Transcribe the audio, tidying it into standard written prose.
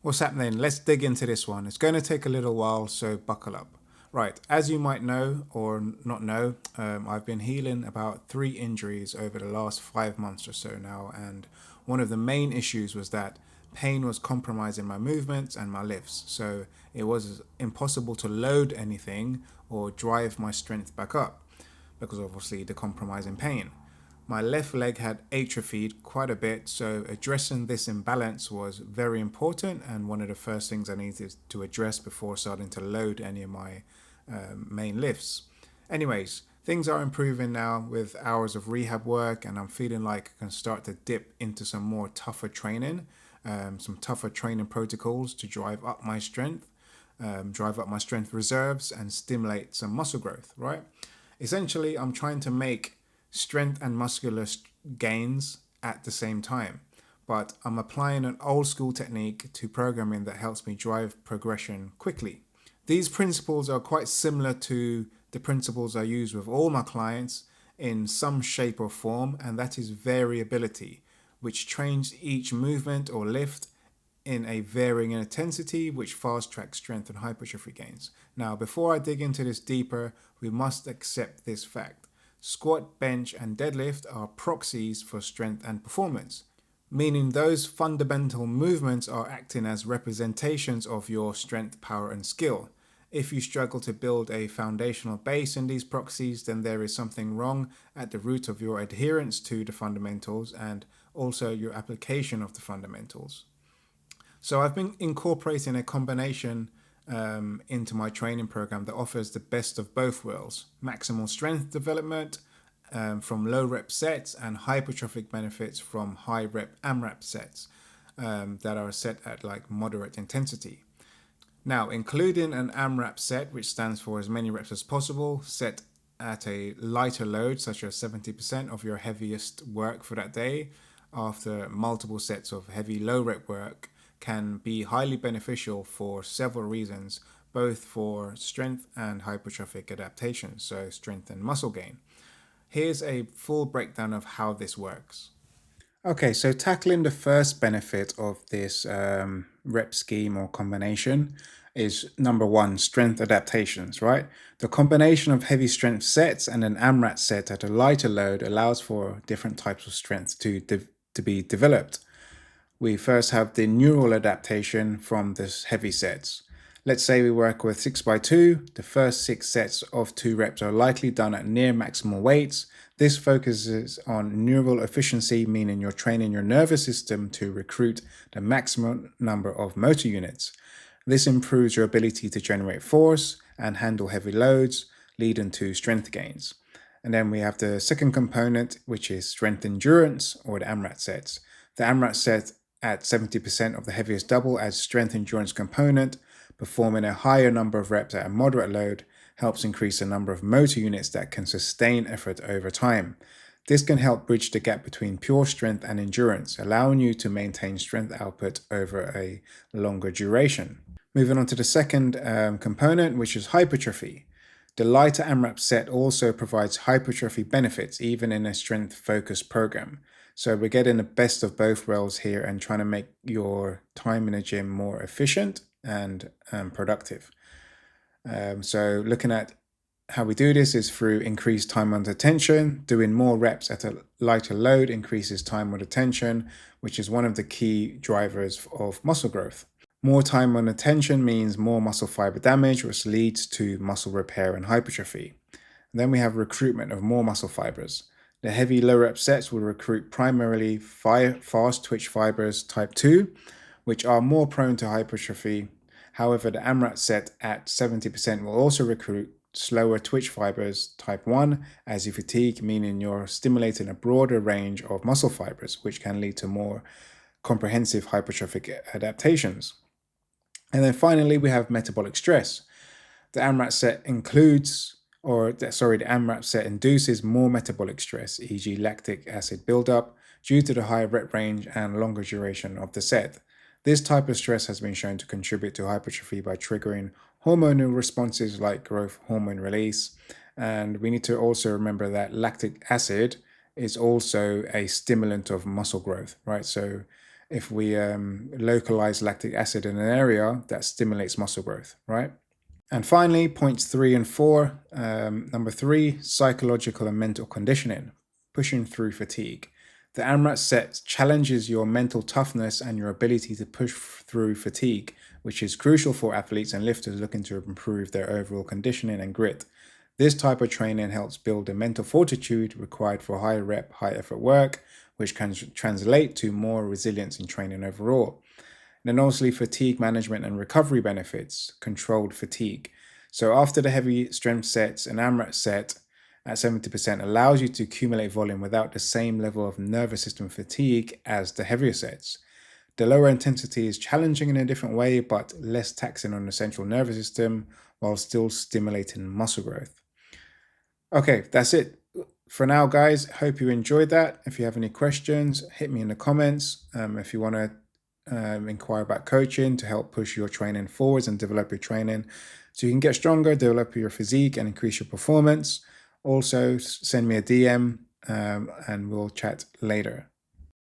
What's happening? Let's dig into this one. It's going to take a little while, so buckle up. Right, as you might know or not know, I've been healing about 3 injuries over the last 5 months or so now, and one of the main issues was that pain was compromising my movements and my lifts, so it was impossible to load anything or drive my strength back up because obviously the compromising pain. My left leg had atrophied quite a bit, so addressing this imbalance was very important and one of the first things I needed to address before starting to load any of my main lifts. Anyways, things are improving now with hours of rehab work, and I'm feeling like I can start to dip into some more tougher training, some tougher training protocols to drive up my strength reserves, and stimulate some muscle growth, right? Essentially, I'm trying to make strength and muscular gains at the same time, but I'm applying an old school technique to programming that helps me drive progression quickly. These principles are quite similar to the principles I use with all my clients in some shape or form, and that is variability, which trains each movement or lift in a varying intensity, which fast tracks strength and hypertrophy gains. Now, before I dig into this deeper, we must accept this fact. Squat, bench, and deadlift are proxies for strength and performance, meaning those fundamental movements are acting as representations of your strength, power, and skill. If you struggle to build a foundational base in these proxies, then there is something wrong at the root of your adherence to the fundamentals and also your application of the fundamentals. So I've been incorporating a combination into my training program that offers the best of both worlds: maximal strength development from low rep sets and hypertrophic benefits from high rep AMRAP sets that are set at like moderate intensity. Now, including an AMRAP set, which stands for as many reps as possible, set at a lighter load, such as 70% of your heaviest work for that day, after multiple sets of heavy low rep work, can be highly beneficial for several reasons, both for strength and hypertrophic adaptations, so strength and muscle gain. Here's a full breakdown of how this works. Okay, so tackling the first benefit of this rep scheme or combination is number one, strength adaptations, right? The combination of heavy strength sets and an AMRAT set at a lighter load allows for different types of strength to be developed. We first have the neural adaptation from this heavy sets. Let's say we work with 6x2. The first 6 sets of 2 reps are likely done at near maximal weights. This focuses on neural efficiency, meaning you're training your nervous system to recruit the maximum number of motor units. This improves your ability to generate force and handle heavy loads, leading to strength gains. And then we have the second component, which is strength endurance, or the AMRAT sets. The AMRAT set at 70% of the heaviest double adds strength endurance component. Performing a higher number of reps at a moderate load helps increase the number of motor units that can sustain effort over time. This can help bridge the gap between pure strength and endurance, allowing you to maintain strength output over a longer duration. Moving on to the second component, which is hypertrophy. The lighter AMRAP set also provides hypertrophy benefits, even in a strength-focused program. So we're getting the best of both worlds here and trying to make your time in the gym more efficient and productive. So looking at how we do this is through increased time under tension. Doing more reps at a lighter load increases time under tension, which is one of the key drivers of muscle growth. More time under tension means more muscle fiber damage, which leads to muscle repair and hypertrophy. And then we have recruitment of more muscle fibers. The heavy low rep sets will recruit primarily fast twitch fibers type 2, which are more prone to hypertrophy. However, the AMRAT set at 70% will also recruit slower twitch fibers type 1 as you fatigue, meaning you're stimulating a broader range of muscle fibers, which can lead to more comprehensive hypertrophic adaptations. And then finally, we have metabolic stress. The AMRAP set the AMRAP set induces more metabolic stress, e.g. lactic acid buildup, due to the higher rep range and longer duration of the set. This type of stress has been shown to contribute to hypertrophy by triggering hormonal responses like growth hormone release. And we need to also remember that lactic acid is also a stimulant of muscle growth, right? So if we localize lactic acid in an area that stimulates muscle growth, right? And finally, points 3 and 4. Number 3, psychological and mental conditioning, pushing through fatigue. The AMRAP set challenges your mental toughness and your ability to push through fatigue, which is crucial for athletes and lifters looking to improve their overall conditioning and grit. This type of training helps build the mental fortitude required for high rep, high effort work, which can translate to more resilience in training overall. And then also fatigue management and recovery benefits, controlled fatigue. So after the heavy strength sets, an AMRAP set at 70% allows you to accumulate volume without the same level of nervous system fatigue as the heavier sets. The lower intensity is challenging in a different way, but less taxing on the central nervous system while still stimulating muscle growth. Okay, that's it for now, guys. Hope you enjoyed that. If you have any questions, hit me in the comments. If you want to inquire about coaching to help push your training forwards and develop your training so you can get stronger, develop your physique, and increase your performance, also send me a DM and we'll chat later.